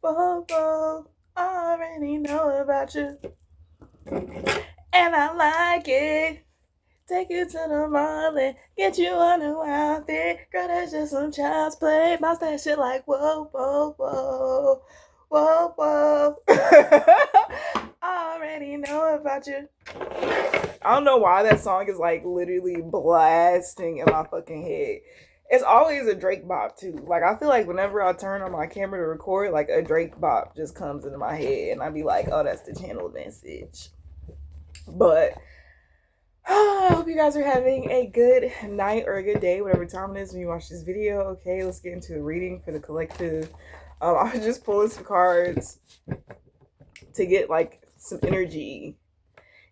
Whoa, whoa, I already know about you, and I like it. Take you to the mall and get you a new outfit. Girl, that's just some child's play. Bounce that shit like whoa, whoa, whoa, whoa, whoa. I already know about you. I don't know why that song is like literally blasting in my fucking head. It's always a Drake bop too. Like I feel like whenever I turn on my camera to record, like a Drake bop just comes into my head, and I be like, "Oh, that's the channel message." But I hope you guys are having a good night or a good day, whatever time it is when you watch this video. Okay, let's get into a reading for the collective. I was just pulling some cards to get like some energy,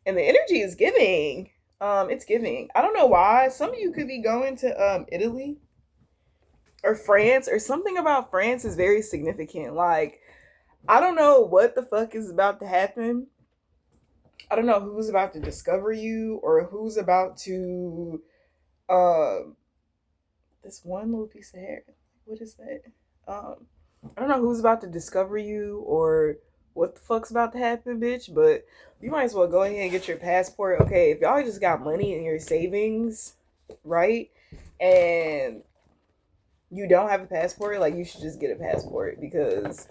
and the energy is giving. It's giving. I don't know why. Some of you could be going to Italy or France, or something about France is very significant. Like I don't know what the fuck is about to happen. I don't know who's about to discover you or who's about to um this one little piece of hair. What is that? Um, I don't know who's about to discover you or what the fuck's about to happen, bitch. But you might as well go ahead and get your passport. Okay, if y'all just got money in your savings, right, and you don't have a passport, like you should just get a passport because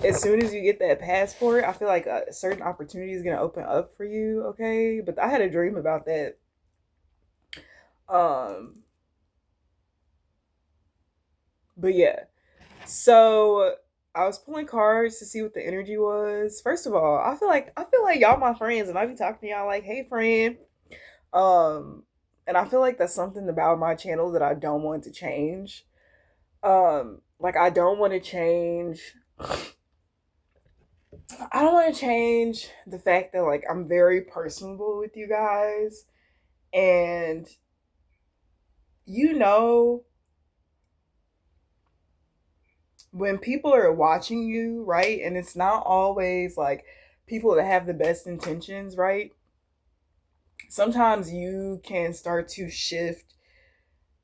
as soon as you get that passport, I feel like a certain opportunity is gonna open up for you. Okay, but I had a dream about that. Um, but yeah, so I was pulling cards to see what the energy was. First of all, I feel like y'all my friends, and I be talking to y'all like, "Hey, friend." Um, and I feel like that's something about my channel that I don't want to change. Like I don't want to change. I don't want to change the fact that like I'm very personable with you guys, and you know when people are watching you, right, and it's not always like people that have the best intentions, right? Sometimes you can start to shift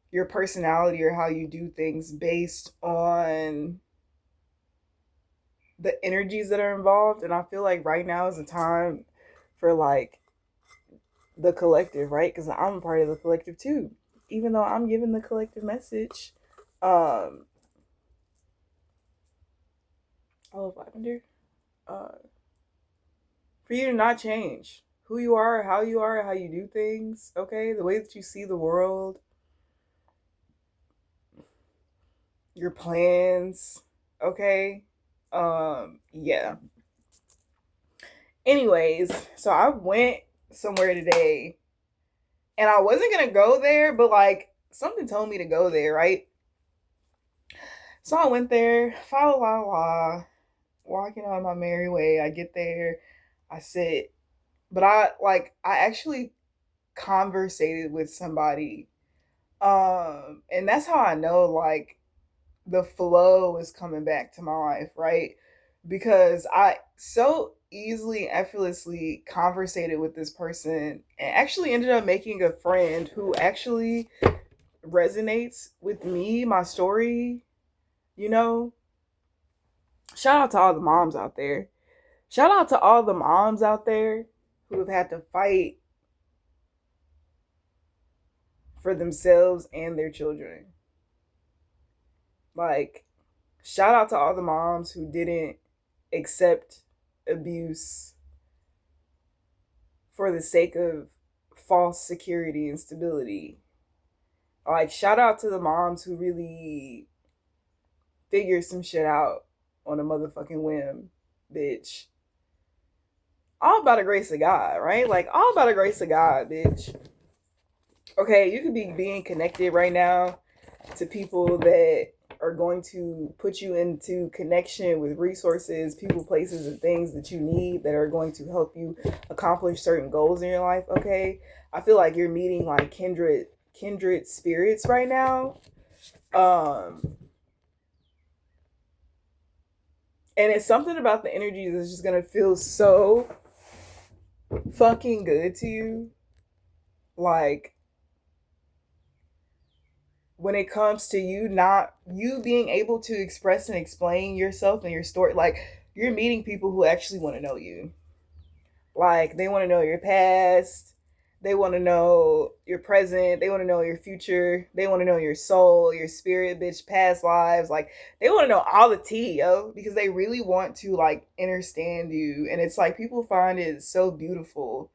your personality or how you do things based on the energies that are involved. And I feel like right now is a time for like the collective, right? Because I'm a part of the collective too, even though I'm giving the collective message. Um, oh, lavender. Uh, for you to not change who you are, how you do things. Okay, the way that you see the world, your plans. Okay, yeah. Anyways, so I went somewhere today, and I wasn't gonna go there, but like something told me to go there, right? So I went there, fa la la la, walking on my merry way. I get there, I sit, but I actually conversated with somebody. And that's how I know like the flow is coming back to my life, right? Because I so easily, effortlessly conversated with this person and actually ended up making a friend who actually resonates with me, my story, you know. Shout out to all the moms out there. Shout out to all the moms out there who have had to fight for themselves and their children. Like, shout out to all the moms who didn't accept abuse for the sake of false security and stability. Like, shout out to the moms who really figured some shit out on a motherfucking whim, bitch. All by the grace of God, right? Like, all by the grace of God, bitch. Okay, you could be being connected right now to people that are going to put you into connection with resources, people, places, and things that you need that are going to help you accomplish certain goals in your life. Okay, I feel like you're meeting like kindred spirits right now. Um, and it's something about the energy that's just gonna feel so fucking good to you. Like when it comes to you not you being able to express and explain yourself and your story, like you're meeting people who actually want to know you. Like they want to know your past, they want to know your present, they want to know your future, they want to know your soul, your spirit, bitch, past lives. Like they want to know all the tea, yo, because they really want to like understand you. And it's like people find it so beautiful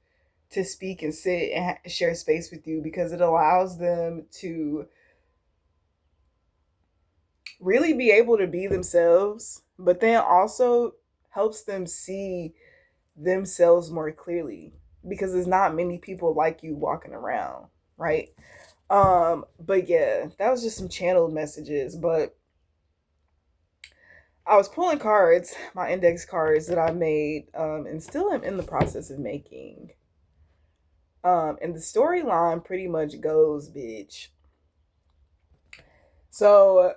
to speak and sit and share space with you because it allows them to really be able to be themselves, but then also helps them see themselves more clearly because there's not many people like you walking around, right? But yeah, that was just some channeled messages, but I was pulling cards, my index cards that I made, and still am in the process of making. And the storyline pretty much goes, bitch. So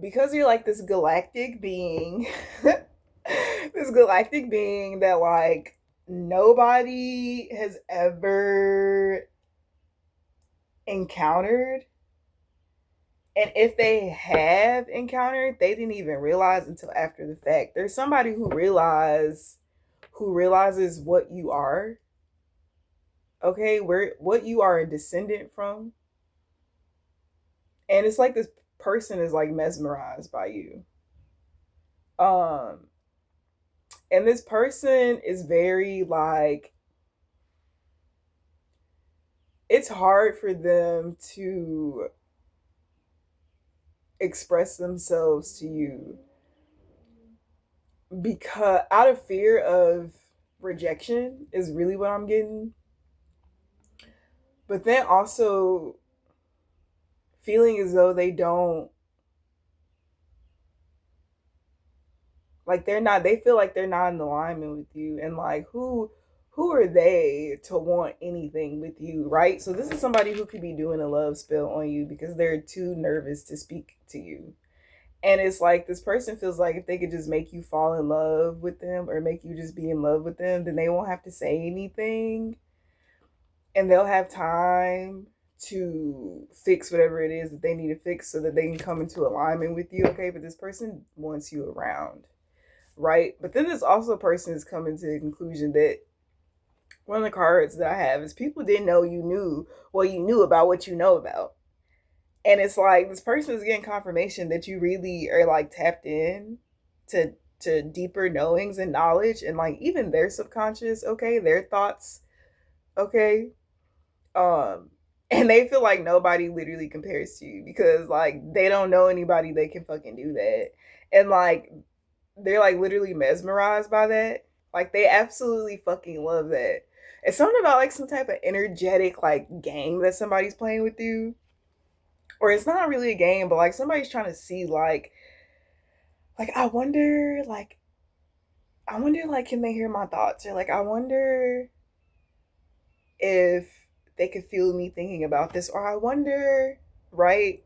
because you're like this galactic being, this galactic being that like nobody has ever encountered, and if they have encountered, they didn't even realize until after the fact. There's somebody who realizes what you are, okay, where what you are a descendant from, and it's like this person is like mesmerized by you. Um and this person is very like it's hard for them to express themselves to you because out of fear of rejection is really what I'm getting. But then also feeling as though they don't like they feel like they're not in alignment with you, and like who are they to want anything with you, right? So this is somebody who could be doing a love spell on you because they're too nervous to speak to you. And it's like this person feels like if they could just make you fall in love with them or make you just be in love with them, then they won't have to say anything and they'll have time to fix whatever it is that they need to fix so that they can come into alignment with you, okay? But this person wants you around, right? But then this also person is coming to the conclusion that one of the cards that I have is people didn't know you knew what you knew about what you know about. And it's like this person is getting confirmation that you really are like tapped in to deeper knowings and knowledge and like even their subconscious, okay, their thoughts, okay. Um and they feel like nobody literally compares to you because like they don't know anybody that can fucking do that. And like they're like literally mesmerized by that. Like they absolutely fucking love that. It's something about like some type of energetic like game that somebody's playing with you. Or it's not really a game, but like somebody's trying to see like I wonder like can they hear my thoughts? Or like I wonder if they could feel me thinking about this. Or I wonder, right?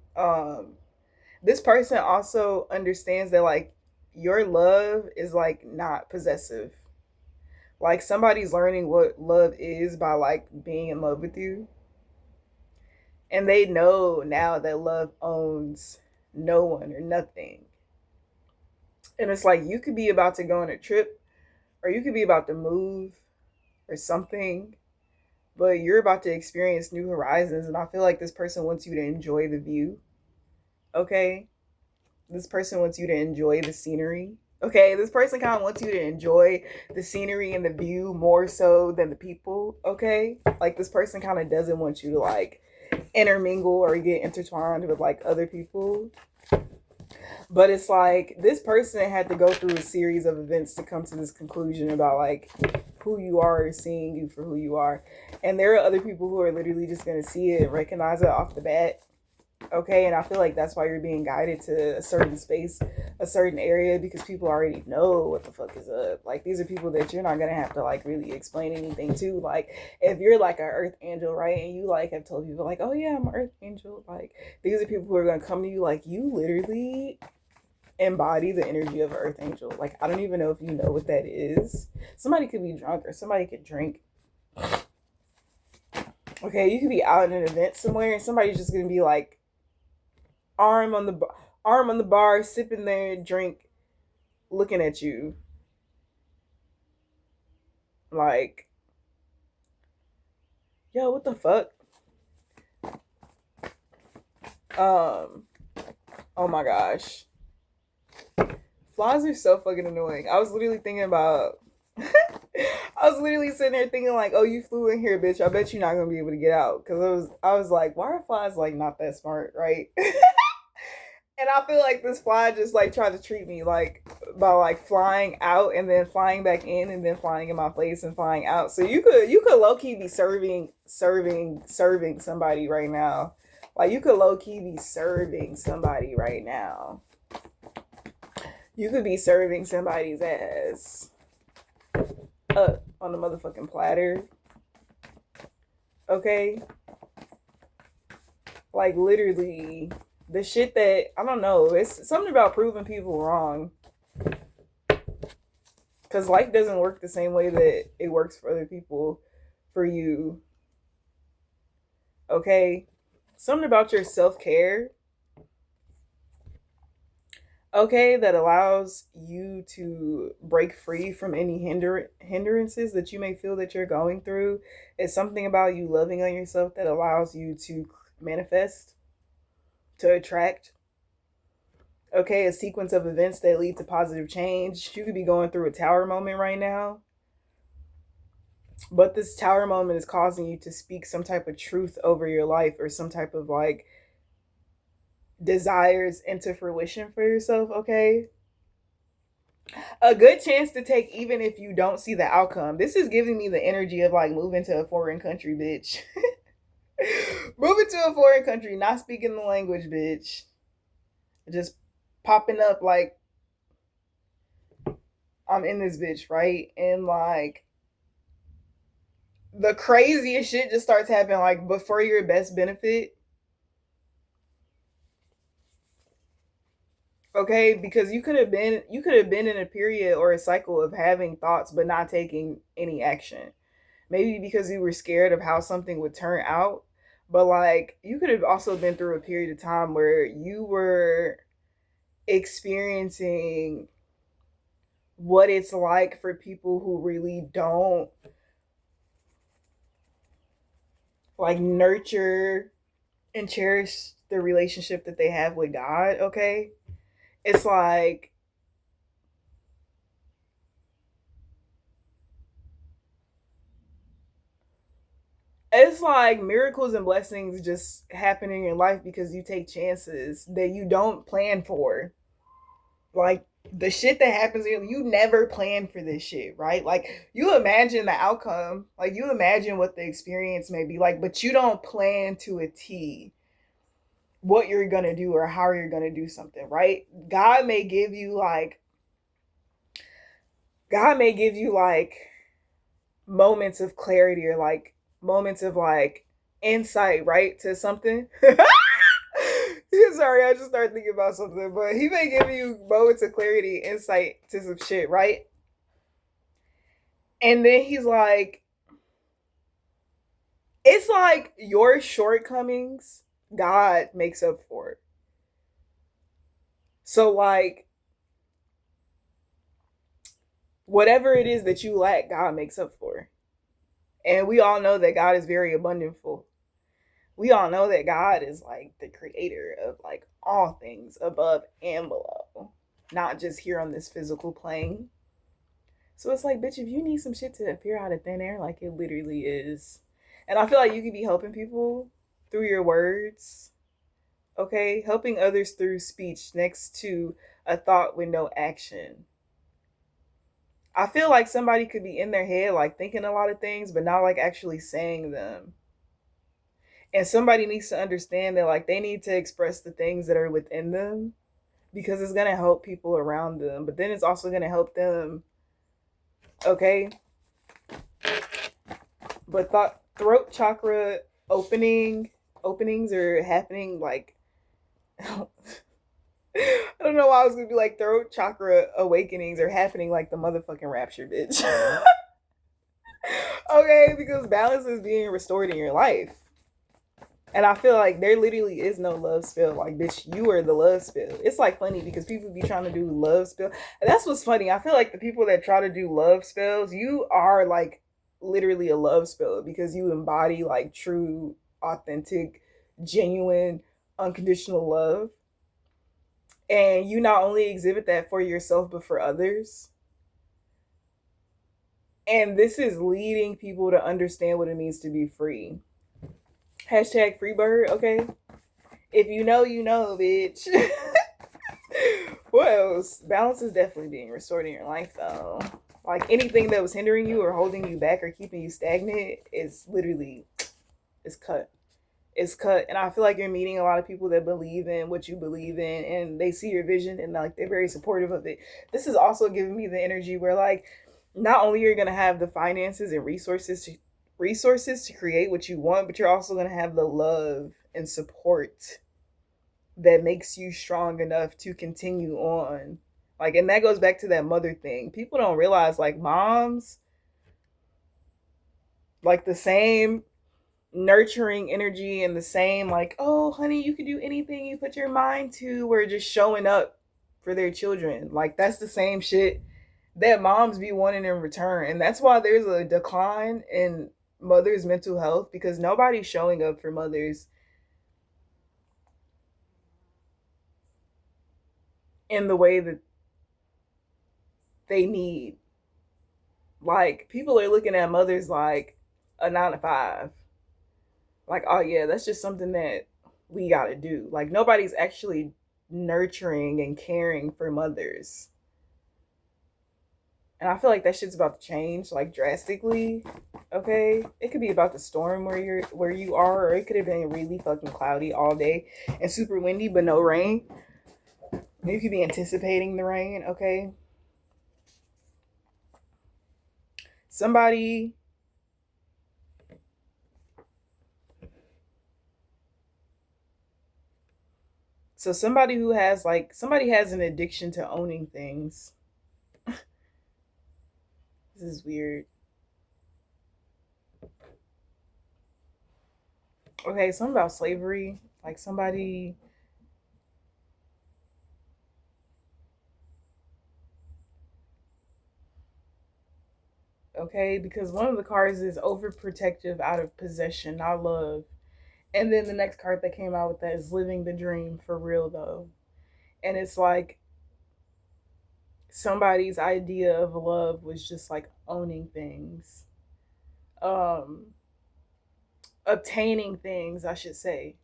This person also understands that like your love is like not possessive. Like somebody's learning what love is by like being in love with you. And they know now that love owns no one or nothing. And it's like you could be about to go on a trip or you could be about to move or something, but you're about to experience new horizons. And I feel like this person wants you to enjoy the view. Okay. This person wants you to enjoy the scenery. Okay. This person kind of wants you to enjoy the scenery and the view more so than the people. Okay. Like this person kind of doesn't want you to like intermingle or get intertwined with like other people. But it's like this person had to go through a series of events to come to this conclusion about like who you are, seeing you for who you are. And there are other people who are literally just going to see it and recognize it off the bat. Okay. And I feel like that's why you're being guided to a certain space, a certain area, because people already know what the fuck is up. Like these are people that you're not going to have to like really explain anything to. Like if you're like an earth angel, right, and you like have told people like, oh yeah, I'm an earth angel, like these are people who are going to come to you like you literally embody the energy of an earth angel. Like I don't even know if you know what that is. Somebody could be drunk or somebody could drink. Okay, you could be out at an event somewhere and somebody's just gonna be like arm on the bar, sipping their drink, looking at you like, yo, what the fuck? Oh my gosh. Flies are so fucking annoying. I was literally thinking about I was literally sitting there thinking like, oh, you flew in here, bitch. I bet you're not gonna be able to get out. Cause I was like, why are flies like not that smart, right? And I feel like this fly just like tried to treat me like by like flying out and then flying back in and then flying in my face and flying out. So you could low key be serving somebody right now. Like you could low key be serving somebody right now. You could be serving somebody's ass up on the motherfucking platter. Okay? Like literally the shit that I don't know, it's something about proving people wrong. Cause life doesn't work the same way that it works for other people for you. Okay? Something about your self-care, okay, that allows you to break free from any hindrances that you may feel that you're going through. It's something about you loving on yourself that allows you to manifest, to attract, okay, a sequence of events that lead to positive change. You could be going through a tower moment right now, but this tower moment is causing you to speak some type of truth over your life or some type of like desires into fruition for yourself, okay? A good chance to take even if you don't see the outcome. This is giving me the energy of like moving to a foreign country, bitch. Moving to a foreign country, not speaking the language, bitch. Just popping up like I'm in this bitch, right? And like the craziest shit just starts happening like before your best benefit. Okay, because you could have been in a period or a cycle of having thoughts but not taking any action. Maybe because you were scared of how something would turn out, but like you could have also been through a period of time where you were experiencing what it's like for people who really don't like nurture and cherish the relationship that they have with God, okay? It's like miracles and blessings just happening in life because you take chances that you don't plan for. Like the shit that happens, you never plan for this shit, right? Like you imagine the outcome, like you imagine what the experience may be like, but you don't plan to a T what you're gonna do or how you're gonna do something, right? God may give you like moments of clarity or like moments of like insight, right, to something. Sorry, I just started thinking about something, but he may give you moments of clarity, insight to some shit, right? And then he's like, it's like your shortcomings, God makes up for it. So, like, whatever it is that you lack, God makes up for. And we all know that God is very abundantful. We all know that God is like the creator of like all things above and below, not just here on this physical plane. So it's like, bitch, if you need some shit to appear out of thin air, like it literally is. And I feel like you could be helping people through your words, okay? Helping others through speech next to a thought with no action. I feel like somebody could be in their head, like thinking a lot of things, but not like actually saying them. And somebody needs to understand that, like, they need to express the things that are within them because it's going to help people around them, but then it's also going to help them, okay? But throat chakra openings are happening like I don't know why I was gonna be like throat chakra awakenings are happening like the motherfucking rapture, bitch. Okay, because balance is being restored in your life. And I feel like there literally is no love spell. Like, bitch, you are the love spell. It's like funny because people be trying to do love spell. And that's what's funny. I feel like the people that try to do love spells, you are like literally a love spell because you embody like true, authentic, genuine, unconditional love. And you not only exhibit that for yourself, but for others. And this is leading people to understand what it means to be free. Hashtag free bird, okay? If you know, you know, bitch. What else? Balance is definitely being restored in your life, though. Like anything that was hindering you or holding you back or keeping you stagnant is literally, it's cut. It's cut. And I feel like you're meeting a lot of people that believe in what you believe in and they see your vision and like they're very supportive of it. This is also giving me the energy where like not only are you gonna have the finances and resources to create what you want, but you're also gonna have the love and support that makes you strong enough to continue on. Like, and that goes back to that mother thing. People don't realize, like, moms, like, the same nurturing energy and the same, like, oh, honey, you can do anything you put your mind to, were just showing up for their children. Like, that's the same shit that moms be wanting in return. And that's why there's a decline in mothers' mental health because nobody's showing up for mothers in the way that they need. Like people are looking at mothers like a 9 to 5. Like, oh yeah, that's just something that we gotta do. Like nobody's actually nurturing and caring for mothers. And I feel like that shit's about to change like drastically. Okay. It could be about the storm where you are, or it could have been really fucking cloudy all day and super windy but no rain. You could be anticipating the rain, okay? Somebody So somebody who has like somebody has an addiction to owning things. This is weird. Okay, something about slavery. Like somebody okay, because one of the cards is overprotective out of possession, not love. And then the next card that came out with that is living the dream for real though. And it's like somebody's idea of love was just like owning things. Um Obtaining things, I should say.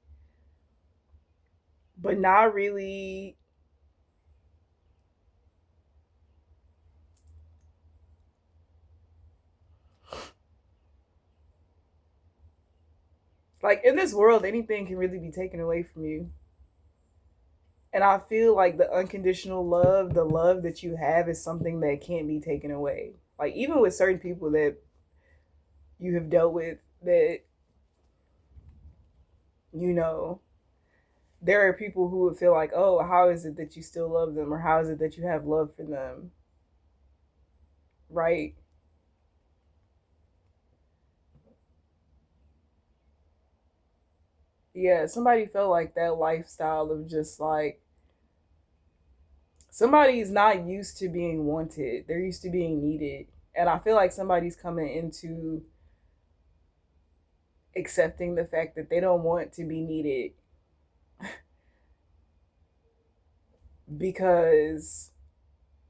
But not really like in this world anything can really be taken away from you. And I feel like the unconditional love, the love that you have is something that can't be taken away. Like even with certain people that you have dealt with that you know, there are people who would feel like, "Oh, how is it that you still love them or how is it that you have love for them?" Right? Yeah, somebody felt like that lifestyle of just like somebody's not used to being wanted. They're used to being needed. And I feel like somebody's coming into accepting the fact that they don't want to be needed because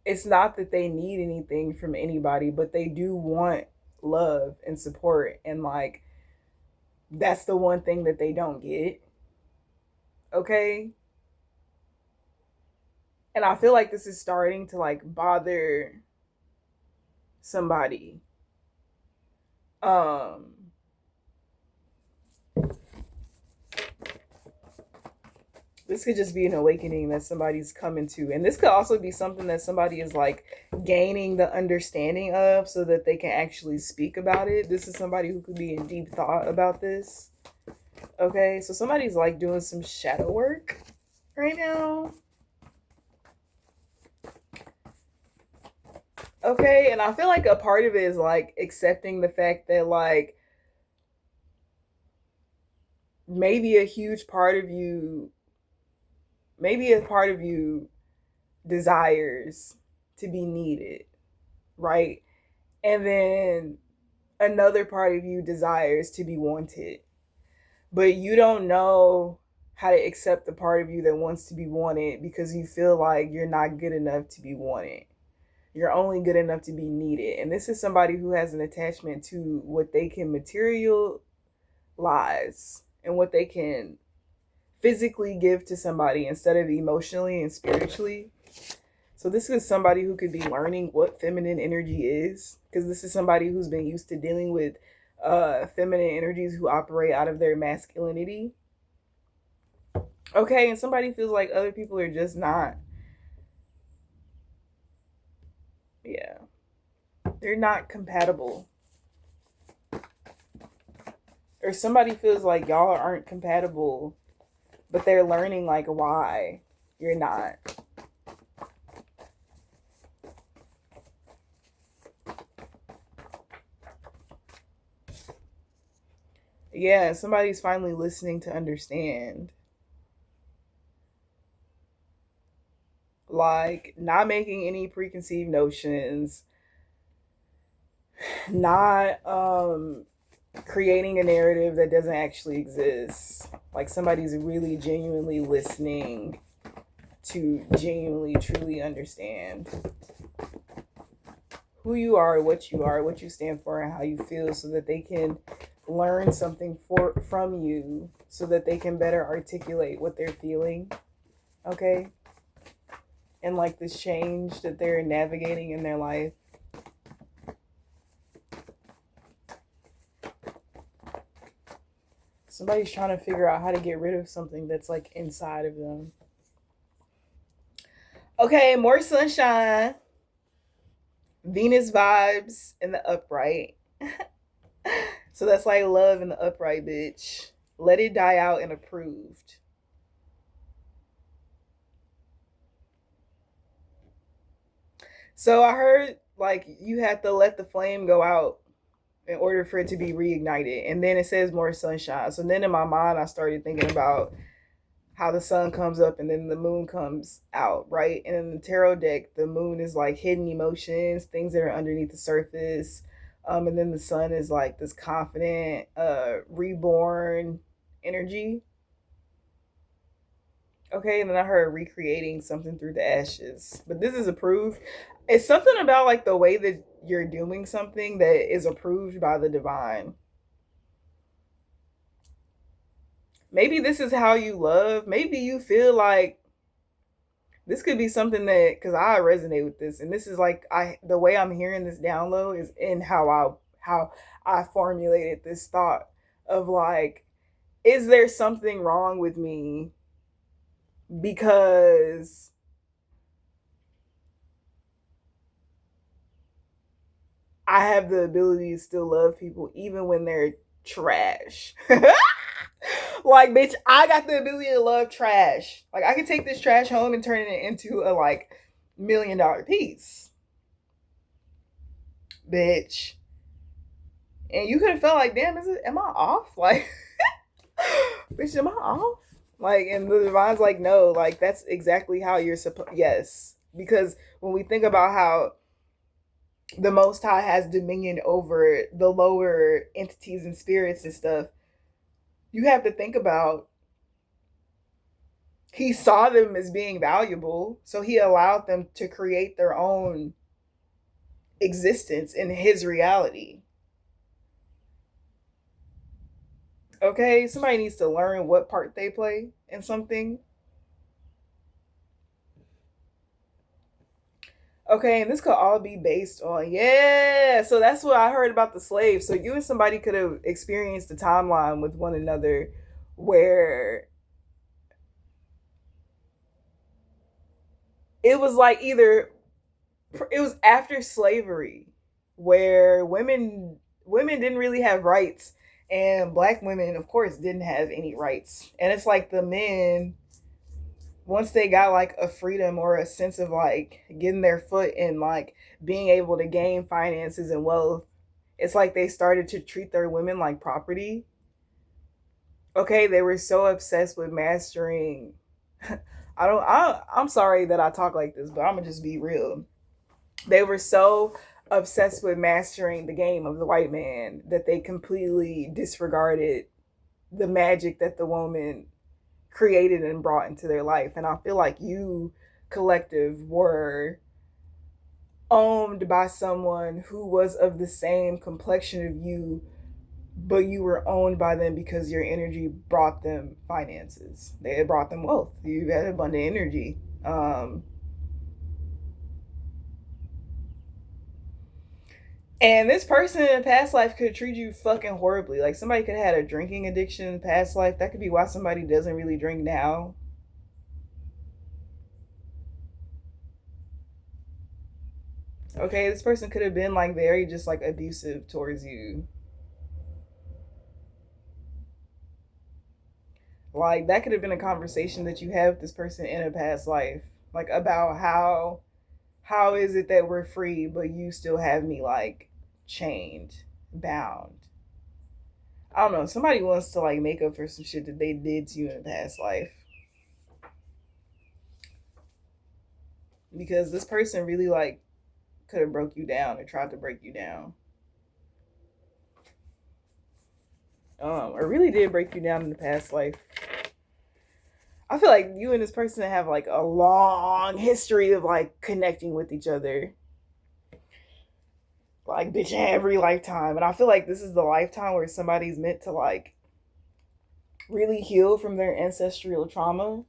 it's not that they need anything from anybody, but they do want love and support. And like, that's the one thing that they don't get. Okay. And I feel like this is starting to like bother somebody. Um, this could just be an awakening that somebody's coming to. And this could also be something that somebody is like gaining the understanding of so that they can actually speak about it. This is somebody who could be in deep thought about this. Okay, so somebody's like doing some shadow work right now. Okay, and I feel like a part of it is like accepting the fact that like maybe a huge part of you, maybe a part of you desires to be needed, right? And then another part of you desires to be wanted, but you don't know how to accept the part of you that wants to be wanted because you feel like you're not good enough to be wanted. You're only good enough to be needed. And this is somebody who has an attachment to what they can materialize and what they can physically give to somebody instead of emotionally and spiritually. So this is somebody who could be learning what feminine energy is, because this is somebody who's been used to dealing with feminine energies who operate out of their masculinity. Okay, and somebody feels like other people are just not, yeah, they're not compatible. Or somebody feels like y'all aren't compatible, but they're learning like why you're not. Yeah, somebody's finally listening to understand. Like, not making any preconceived notions, not creating a narrative that doesn't actually exist. Like, somebody's really genuinely listening to genuinely truly understand who you are, what you stand for, and how you feel, so that they can learn something from you, so that they can better articulate what they're feeling. Okay? And like this change that they're navigating in their life. Somebody's trying to figure out how to get rid of something that's like inside of them. Okay, more sunshine. Venus vibes in the upright. So that's like love in the upright, bitch. Let it die out and approved. So I heard like you have to let the flame go out in order for it to be reignited. And then it says more sunshine. So then in my mind, I started thinking about how the sun comes up and then the moon comes out, right? And in the tarot deck, the moon is like hidden emotions, things that are underneath the surface. And then the sun is like this confident, reborn energy. Okay, and then I heard recreating something through the ashes. But this is approved. It's something about like the way that you're doing something that is approved by the divine. Maybe this is how you love. Maybe you feel like this could be something that, because I resonate with this, and this is like the way I'm hearing this download is in how I formulated this thought of like, is there something wrong with me because I have the ability to still love people even when they're trash. Like, bitch, I got the ability to love trash. Like, I can take this trash home and turn it into a like $1,000,000 piece, bitch. And you could have felt like, damn, am I off? Like, bitch, am I off? Like, and the divine's like, no, like that's exactly how you're supposed. Yes, because when we think about how the Most High has dominion over the lower entities and spirits and stuff, you have to think about he saw them as being valuable, so he allowed them to create their own existence in his reality. Okay, somebody needs to learn what part they play in something. Okay, and this could all be based on, yeah. So that's what I heard about the slave. So you and somebody could have experienced a timeline with one another where it was like either it was after slavery where women didn't really have rights, and black women of course didn't have any rights. And it's like the men, once they got like a freedom or a sense of like getting their foot in, like being able to gain finances and wealth, it's like they started to treat their women like property. Okay, they were so obsessed with mastering. I'm sorry that I talk like this, but I'm gonna just be real. They were so obsessed with mastering the game of the white man that they completely disregarded the magic that the woman created and brought into their life. And I feel like you, collective, were owned by someone who was of the same complexion of you, but you were owned by them because your energy brought them finances. They brought them wealth. You had abundant energy. And this person in a past life could treat you fucking horribly. Like somebody could have had a drinking addiction in past life. That could be why somebody doesn't really drink now. Okay, this person could have been like very just like abusive towards you. Like that could have been a conversation that you have with this person in a past life. Like about how is it that we're free but you still have me like chained, bound. I don't know. Somebody wants to like make up for some shit that they did to you in a past life. Because this person really like could have broke you down or tried to break you down. Or really did break you down in the past life. I feel like you and this person have like a long history of like connecting with each other. Like bitch every lifetime. And I feel like this is the lifetime where somebody's meant to like really heal from their ancestral trauma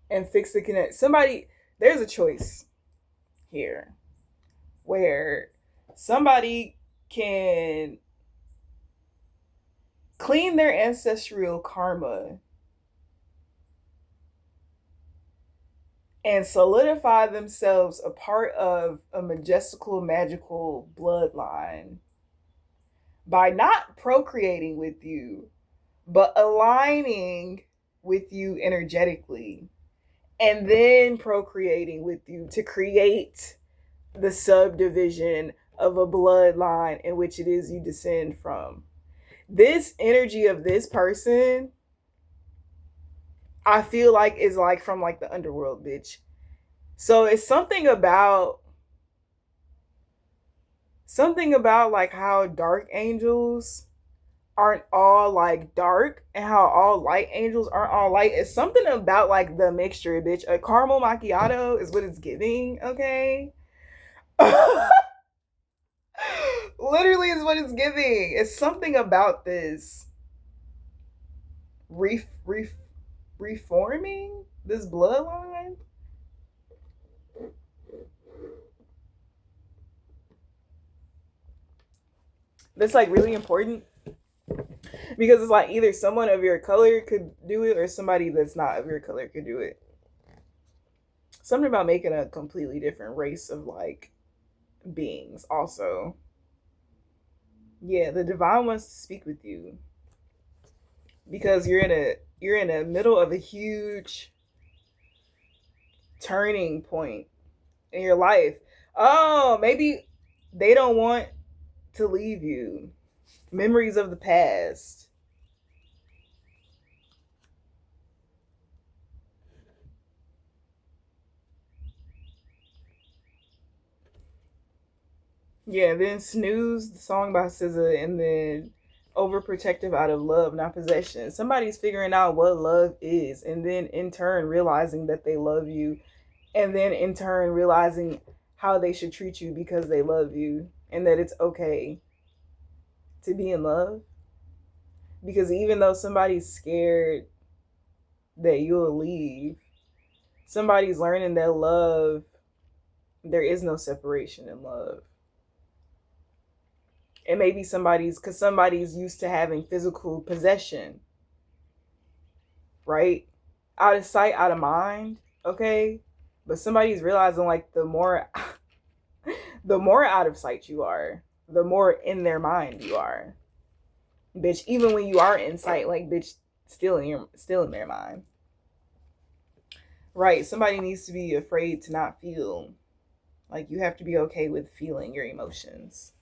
and fix the connect. Somebody, there's a choice here where somebody can clean their ancestral karma and solidify themselves a part of a majestical, magical bloodline by not procreating with you, but aligning with you energetically and then procreating with you to create the subdivision of a bloodline in which it is you descend from. This energy of this person, I feel like is like from like the underworld, bitch. So it's something about like how dark angels aren't all like dark and how all light angels aren't all light. It's something about like the mixture, bitch. A caramel macchiato is what it's giving, okay? Literally is what it's giving. It's something about this ref, ref, reforming this bloodline that's like really important because it's like either someone of your color could do it or somebody that's not of your color could do it. Something about making a completely different race of like beings also. Yeah, the divine wants to speak with you because you're in the middle of a huge turning point in your life. Oh, maybe they don't want to leave you. Memories of the past. Yeah, then Snooze, the song by SZA, and then Overprotective out of love, not possession. Somebody's figuring out what love is, and then in turn realizing that they love you, and then in turn realizing how they should treat you because they love you, and that it's okay to be in love. Because even though somebody's scared that you'll leave, somebody's learning that love, there is no separation in love. And maybe because somebody's used to having physical possession, right? Out of sight, out of mind, okay? But somebody's realizing like the more out of sight you are, the more in their mind you are. Bitch, even when you are in sight, like bitch, still in their mind. Right. Somebody needs to be afraid to not feel. Like you have to be okay with feeling your emotions.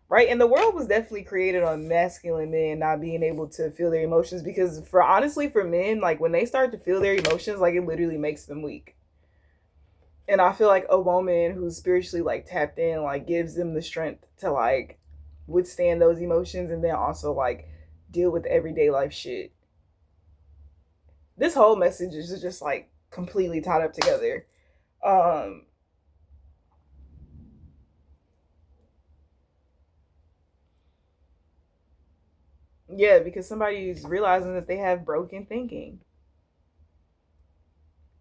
right? And the world was definitely created on masculine men not being able to feel their emotions, because for honestly, for men, like when they start to feel their emotions, like it literally makes them weak. And I feel like a woman who's spiritually like tapped in like gives them the strength to like withstand those emotions, and then also like deal with everyday life shit. This whole message is just like completely tied up together. Um yeah, because somebody's realizing that they have broken thinking.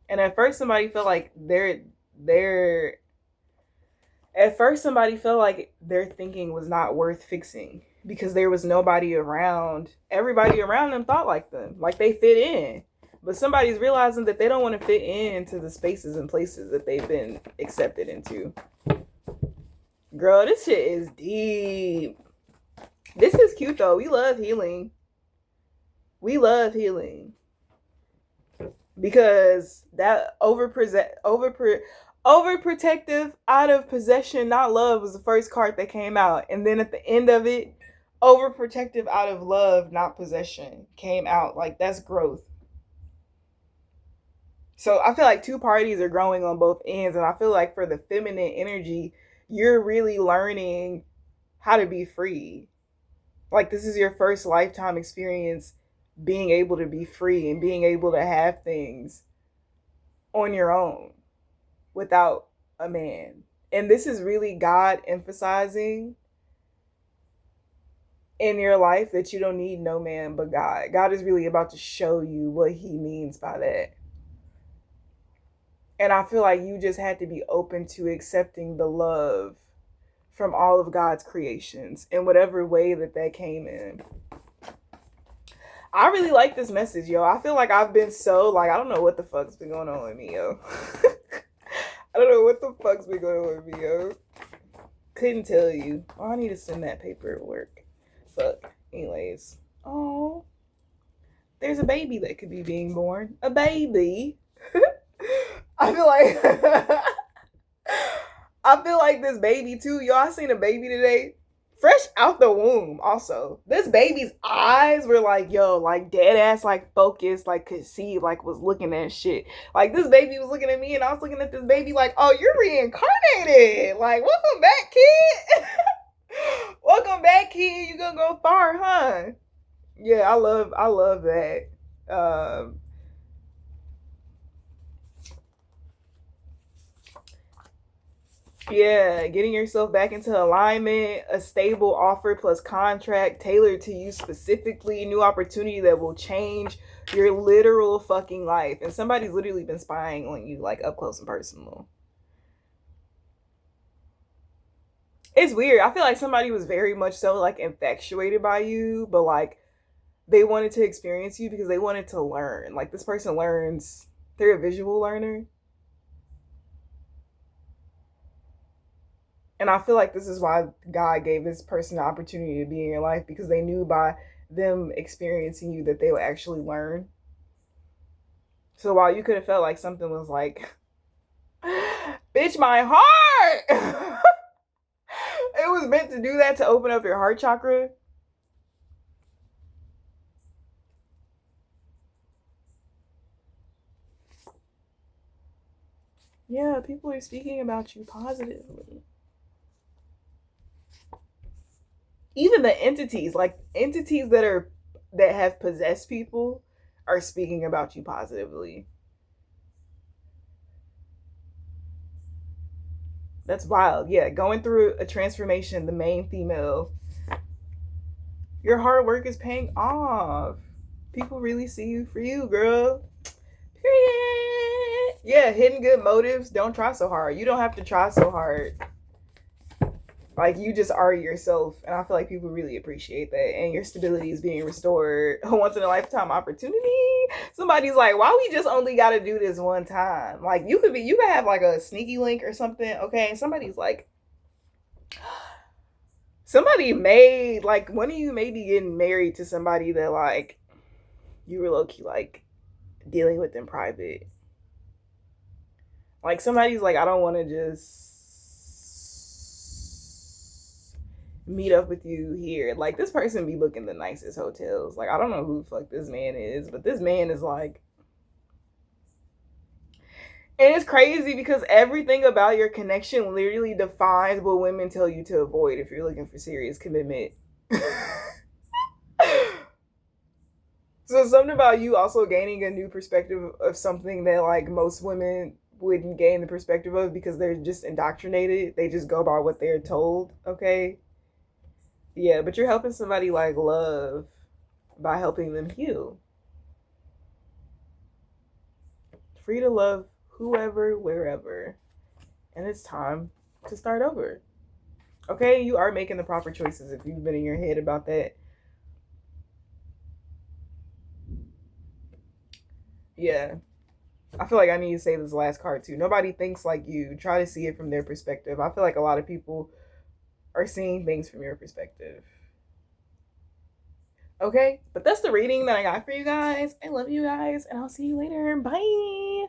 And at first somebody felt like they're at first somebody felt like their thinking was not worth fixing because there was nobody around. Everybody around them thought like them, like they fit in. But somebody's realizing that they don't want to fit into the spaces and places that they've been accepted into. Girl, this shit is deep. This is cute though. We love healing. We love healing because that overprotective, out of possession, not love was the first card that came out, and then at the end of it, overprotective out of love, not possession, came out. Like that's growth. So I feel like two parties are growing on both ends, and I feel like for the feminine energy, you're really learning how to be free. Like this is your first lifetime experience being able to be free and being able to have things on your own without a man. And this is really God emphasizing in your life that you don't need no man but God. God is really about to show you what he means by that. And I feel like you just had to be open to accepting the love from all of God's creations in whatever way that that came in. I really like this message, yo. I feel like I've been so, like, I don't know what the fuck's been going on with me, yo. I don't know what the fuck's been going on with me, yo. Couldn't tell you. Oh, I need to send that paperwork. Fuck. Anyways. Oh. There's a baby that could be being born. A baby. I feel like I feel like this baby too. Y'all seen a baby today? Fresh out the womb, also. This baby's eyes were like, yo, like dead ass, like focused, like could see, like was looking at shit. Like this baby was looking at me and I was looking at this baby like, oh, you're reincarnated. Like, welcome back, kid. Welcome back, kid. You gonna go far, huh? Yeah, I love that. Um Yeah, getting yourself back into alignment, a stable offer plus contract tailored to you specifically, new opportunity that will change your literal fucking life. And somebody's literally been spying on you like up close and personal. It's weird. I feel like somebody was very much so like infatuated by you, but like they wanted to experience you because they wanted to learn. Like this person learns, they're a visual learner. And I feel like this is why God gave this person the opportunity to be in your life, because they knew by them experiencing you that they would actually learn. So while you could have felt like something was like, bitch, my heart, it was meant to do that to open up your heart chakra. Yeah, people are speaking about you positively. Even the entities, like entities that have possessed people, are speaking about you positively. That's wild. Yeah, going through a transformation, the main female, your hard work is paying off. People really see you for you, girl. Period. Yeah, hidden good motives. Don't try so hard. You don't have to try so hard. Like you just are yourself, and I feel like people really appreciate that. And your stability is being restored. A once in a lifetime opportunity. Somebody's like, why we just only got to do this one time? Like you could have like a sneaky link or something. Okay, and somebody's like, somebody made like one of you may be getting married to somebody that like you were low key like dealing with in private. Like somebody's like, I don't want to just meet up with you here. Like, this person be booking the nicest hotels. Like, I don't know who the fuck this man is, but this man is like, and it's crazy because everything about your connection literally defines what women tell you to avoid if you're looking for serious commitment. So something about you also gaining a new perspective of something that like most women wouldn't gain the perspective of because they're just indoctrinated. They just go by what they're told, okay? Yeah, but you're helping somebody like love by helping them heal. Free to love whoever, wherever. And it's time to start over. Okay, you are making the proper choices if you've been in your head about that. Yeah. I feel like I need to say this last card too. Nobody thinks like you. Try to see it from their perspective. I feel like a lot of people are seeing things from your perspective. Okay, but that's the reading that I got for you guys. I love you guys, and I'll see you later. Bye.